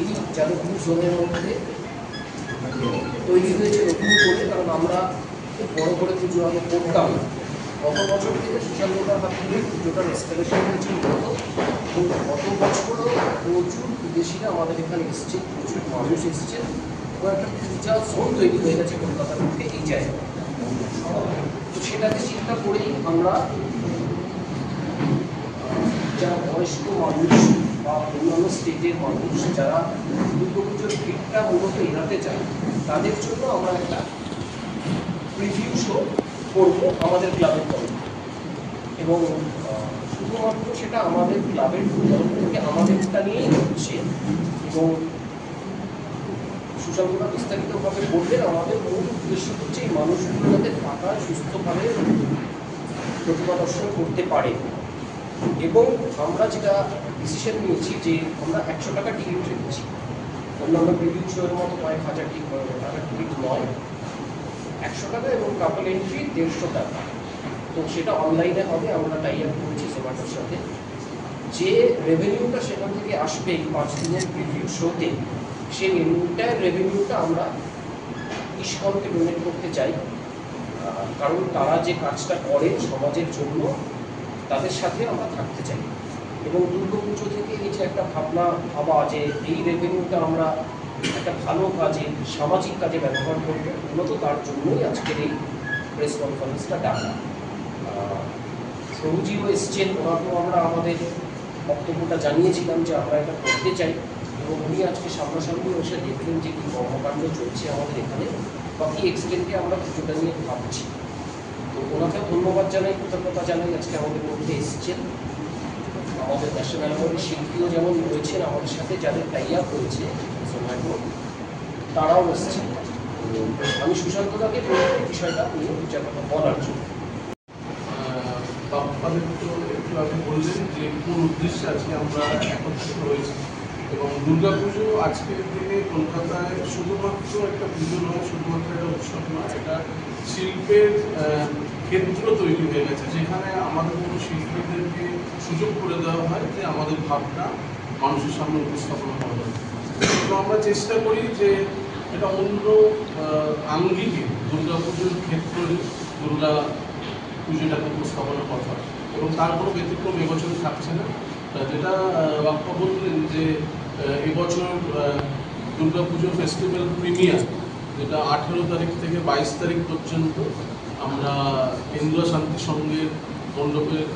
এই যাদবপুর জোনের মধ্যে তৈরি হয়েছে নতুন করে, কারণ আমরা খুব বড় করে পুজো আগে করতাম না। গত বছর থেকে সোশ্যাল মিডিয়ার হাত ধরে পুজোটার এস্টাবলিশমেন্ট হয়েছে মূলত, এবং গত বছরও প্রচুর বিদেশিরা আমাদের এখানে এসছে, প্রচুর মানুষ এসছেন, এবং একটা পূজা জোন তৈরি হয়ে গেছে কলকাতার মধ্যে এই জায়গায়। তো সেটাকে চিন্তা করেই আমরা যারা বয়স্ক মানুষ বা অন্যান্য স্টেজের মানুষ যারা দুর্গাপুজোর ভিড়টা মূলত এড়াতে চায়, তাদের জন্য আমরা একটা প্রিভিউ শো করবো আমাদের ক্লাবের তরফ এবং শুধুমাত্র সেটা আমাদের ক্লাবের তরফ থেকে আমাদেরটা নিয়েই হচ্ছে। এবং সুশান্তরা বিস্তারিতভাবে বললেন, আমাদের মূল উদ্দেশ্য হচ্ছে এই মানুষগুলো যাতে টাকা সুস্থভাবে প্রতিমা দর্শন করতে পারে। এবং আমরা যেটা ডিসিশন নিয়েছি যে আমরা 100 টাকা টিকিট রেখেছি, অন্যান্য প্রিভিউ শোয়ের মতো কয়েক হাজার টাকার টিকিট নয়, 100 টাকা, এবং কাপল এন্ট্রি 150 টাকা। তো সেটা অনলাইনে হবে, আমরা টাই আপ করেছি জোম্যাটোর সাথে। যে রেভিনিউটা সেখান থেকে আসবে এই 5 দিনের প্রিভিউ শোতে, সেই এন্টায়ার রেভিনিউটা আমরা ইস্কনকে ডোনেট করতে চাই, কারণ তারা যে কাজটা করে সমাজের জন্য তাদের সাথে আমরা থাকতে চাই। এবং দুর্গাপুজো থেকে এই যে একটা ভাবনা ভাবা যে এই রেভিনিউটা আমরা একটা ভালো কাজে, সামাজিক কাজে ব্যবহার করব, মূলত তার জন্যই আজকের এই প্রেস কনফারেন্সটা ডাকা। প্রভুজিও এসছেন, ওনাকেও আমরা আমাদের বক্তব্যটা জানিয়েছিলাম যে আমরা এটা করতে চাই, এবং উনি আজকে সামনাসামনি এসে দেখলেন যে কী কর্মকাণ্ড চলছে আমাদের এখানে, বা কী এক্সটেন্টে আমরা পুজোটা নিয়ে ভাবছি। তো ওনাকেও ধন্যবাদ জানাই, কৃতজ্ঞতা জানাই, আজকে আমাদের মধ্যে এসছেন। আমাদের ন্যাশনাল অ্যাওয়ার্ডের শিল্পীও যেমন রয়েছেন আমাদের সাথে, যাদের টাই আপ হয়েছে জোম্যাটো, তারাও এসছেন। আমি সুশান্তদাকে বিষয়টা নিয়ে দু চার কথা বলার জন্য। একটু আগে বললেন যে কোন উদ্দেশ্যে আজকে আমরা একত্রিত হয়েছি, এবং দুর্গাপুজো আজকের দিনে কলকাতায় শুধুমাত্র একটা পুজো নয়, শুধুমাত্র একটা উৎসব নয়, এটা শিল্পের ক্ষেত্র তৈরি হয়ে গেছে, যেখানে আমাদের কোনো শিল্পীদেরকে সুযোগ করে দেওয়া হয় যে আমাদের ভাবনা মানুষের সামনে উপস্থাপন করা হয়। তো আমরা চেষ্টা করি যে এটা অন্য আঙ্গিকে দুর্গাপুজোর ক্ষেত্রে দুর্গা পুজোটাকে উপস্থাপনা করা হয়, এবং তার কোনো ব্যতিক্রম এবছর থাকছে না। যেটা বাপ্পা বললেন যে এবছর দুর্গাপুজো ফেস্টিভ্যাল প্রিমিয়ার, যেটা 18 তারিখ থেকে 22 তারিখ পর্যন্ত আমরা কেন্দ্র শান্তি সংঘের মণ্ডপের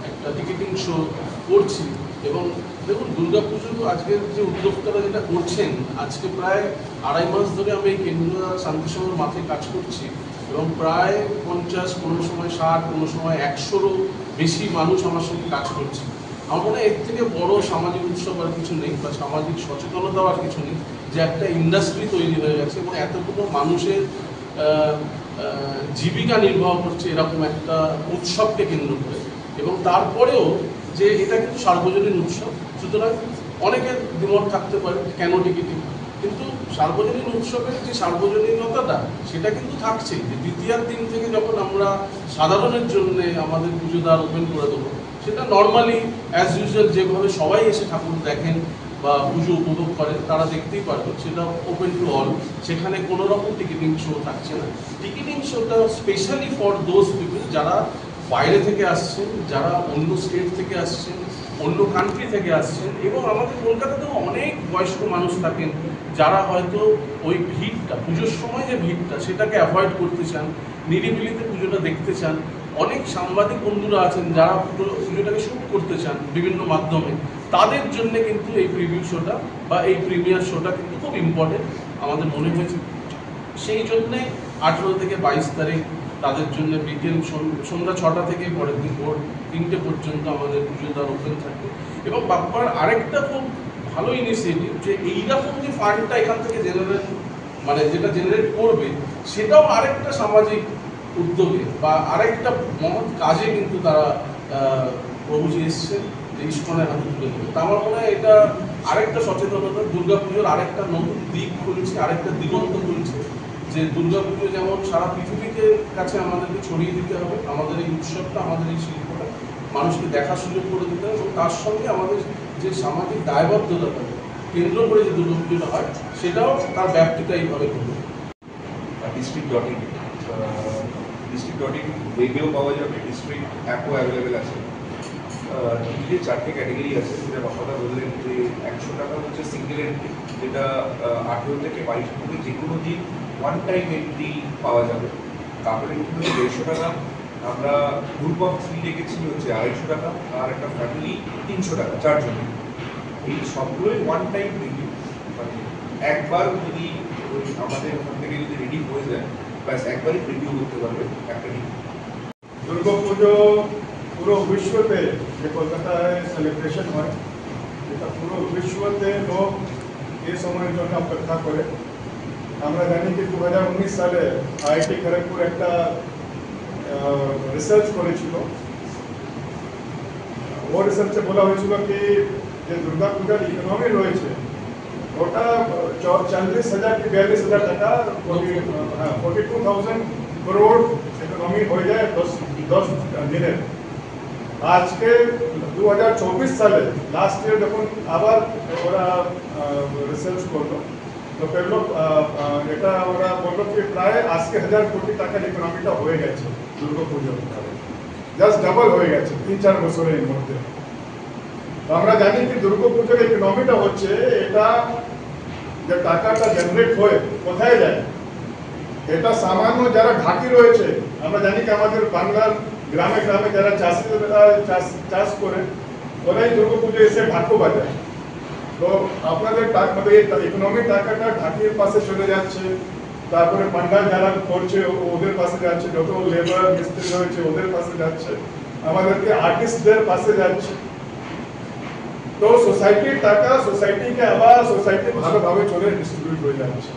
একটা টিকিটিং শো করছি। এবং দেখুন, দুর্গাপুজো আজকের যে উদ্যোক্তারা যেটা করছেন, আজকে প্রায় 2.5 মাস ধরে আমি এই কেন্দ্র শান্তি সংঘের মাঠে কাজ করছি, এবং প্রায় 50, কোনো সময় 60, কোনো সময় 100-রও বেশি মানুষ আমার সঙ্গে কাজ করছে। আমার মনে হয় এর থেকে বড় সামাজিক উৎসব আর কিছু নেই, বা সামাজিক সচেতনতাও আর কিছু নেই, যে একটা ইন্ডাস্ট্রি তৈরি হয়ে গেছে এবং এতগুলো মানুষের জীবিকা নির্বাহ করছে এরকম একটা উৎসবকে কেন্দ্র করে। এবং তারপরেও যে এটা কিন্তু সার্বজনীন উৎসব, সুতরাং অনেকের দ্বিমত থাকতে পারে কেন টিকিটিং, কিন্তু সার্বজনীন উৎসবের যে সার্বজনীনতাটা সেটা কিন্তু থাকছেই। যে দ্বিতীয়ার দিন থেকে যখন আমরা সাধারণের জন্য আমাদের পুজো দ্বার ওপেন করে দেবো, সেটা নর্মালি অ্যাজ ইউজুয়াল যেভাবে সবাই এসে ঠাকুর দেখেন বা পুজো উপভোগ করেন তারা দেখতেই পারবেন, সেটা ওপেন টু অল। সেখানে কোনো রকম টিকিটিং শো থাকছে না। টিকিটিং শোটা স্পেশালি ফর দোজ পিপল যারা বাইরে থেকে আসছেন, যারা অন্য স্টেট থেকে আসছেন, অন্য কান্ট্রি থেকে আসছেন, এবং আমাদের কলকাতাতেও অনেক বয়স্ক মানুষ থাকেন যারা হয়তো ওই ভিড়টা, পুজোর সময় যে ভিড়টা, সেটাকে অ্যাভয়েড করতে চান, নিরিবিলিতে পুজোটা দেখতে চান। অনেক সাংবাদিক বন্ধুরা আছেন যারা পুজোটাকে শ্যুট করতে চান বিভিন্ন মাধ্যমে, তাদের জন্য কিন্তু এই প্রিভিউ শোটা বা এই প্রিমিয়ার শোটা কিন্তু খুব ইম্পর্টেন্ট আমাদের মনে হয়েছে। সেই জন্যে 18 থেকে 22 তারিখ তাদের জন্য বিকেল সন্ধ্যা 6টা থেকে পরের দিন ভোর 3টে পর্যন্ত আমাদের পুজো দ্বার ওপেন থাকবে। এবং বাপ্পার আরেকটা খুব ভালো ইনিশিয়েটিভ, যে এইরকম যে ফান্ডটা এখান থেকে যেটা জেনারেট করবে, সেটাও আরেকটা সামাজিক উদ্যোগে বা আরেকটা মহৎ কাজে কিন্তু তারা প্রভুজি এসছেন যে ইস্কনের হাতে তুলে দেবে। তা আমার মনে হয় এটা আরেকটা সচেতনতা, দুর্গাপুজোর আরেকটা নতুন দিক খুলছে, আরেকটা দিগন্ত খুলছে, যে দুর্গাপুজো যেমন সারা পৃথিবীকে কাছে আমাদেরকে ছড়িয়ে দিতে হবে, আমাদের এই উৎসবটা, আমাদের এই শিল্পটা মানুষকে দেখার সুযোগ করে দিতে হবে, এবং তার সঙ্গে আমাদের যে সামাজিক দায়বদ্ধতা থাকে কেন্দ্র করে যে দুর্গাপুজোটা হয় সেটাও তার ব্যাপ্তিটা এইভাবে করবে। district.in district.in ওয়েবেও পাওয়া যাবে, ডিস্ট্রিক্ট অ্যাপও অ্যাভেলেবেল আছে। টিকিটের 4টে ক্যাটাগরি আছে, যেটা বাপাদা বললেন যে 100 টাকা হচ্ছে সিঙ্গেল এন্ট্রি, যেটা 18 থেকে 22 মধ্যে যে কোনো দিন ওয়ান টাইম এন্ট্রি পাওয়া যাবে। কাপড়ের এন্ট্রি হচ্ছে 150 টাকা, আমরা গ্রুপ অফ 3 রেখেছি হচ্ছে 250 টাকা, আর একটা ফ্যামিলি 300 টাকা 4 জনের। এই সবগুলোই ওয়ান টাইম রিভিউ, মানে একবার যদি ওই আমাদের ওখান থেকে যদি রেডি হয়ে যায় ব্যাস একবারই রিভিউ করতে পারবে একটা রিভিউ। দুর্গাপুজো পুরো বিশ্বতে যে কলকাতায় সেলিব্রেশন হয়, এটা পুরো বিশ্বতে লোক এই সময়ের জন্য অপেক্ষা করে। আমরা জানি যে 2019 সালে আইআইটি খড়গপুর একটা রিসার্চ করেছিল। ও রিসার্চে বলা হয়েছিল কি যে দুর্গাপূজার ইকোনমি রয়েছে ওটা 40,000 কি 42,000 টাকা, 42,000 করোড় ইকোনমি হয়ে যায় 10 দিনে। আজকে 2024 সালে লাস্ট ইয়ার যখন আবার ওরা রিসার্চ করলো তো পেলো এটা ওরা বললো কি প্রায় 80,000 কোটি টাকার ইকোনমিটা হয়ে গেছে দুর্গাপুজোর, জাস্ট ডাবল হয়ে গেছে 3-4 বছরের মধ্যে। তো আমরা জানি কি দুর্গাপুজোর ইকোনমিটা হচ্ছে এটা যে টাকাটা জেনারেট হয়ে কোথায় যায়, এটা সামান্য যারা ঢাকি রয়েছে, আমরা জানি কি আমাদের বাংলার গ্রামে গ্রামে যারা চাষিরা চাষ করে ওরাই দুর্গাপুজো এসে ঢাকু বাজায়। তো আপনাদের ইকোনমিক টাকাটা ঢাকির পাশে চলে যাচ্ছে, তারপরে পান্ডাল যারা করছে ওদের পাশে যাচ্ছে, যত লেবার মিস্ত্রি রয়েছে ওদের পাশে যাচ্ছে, আমাদেরকে আর্টিস্টদের পাশে যাচ্ছে। তো সোসাইটির টাকা সোসাইটিকে আবার সোসাইটি ভালোভাবে চলে ডিস্ট্রিবিউট হয়ে যাচ্ছে।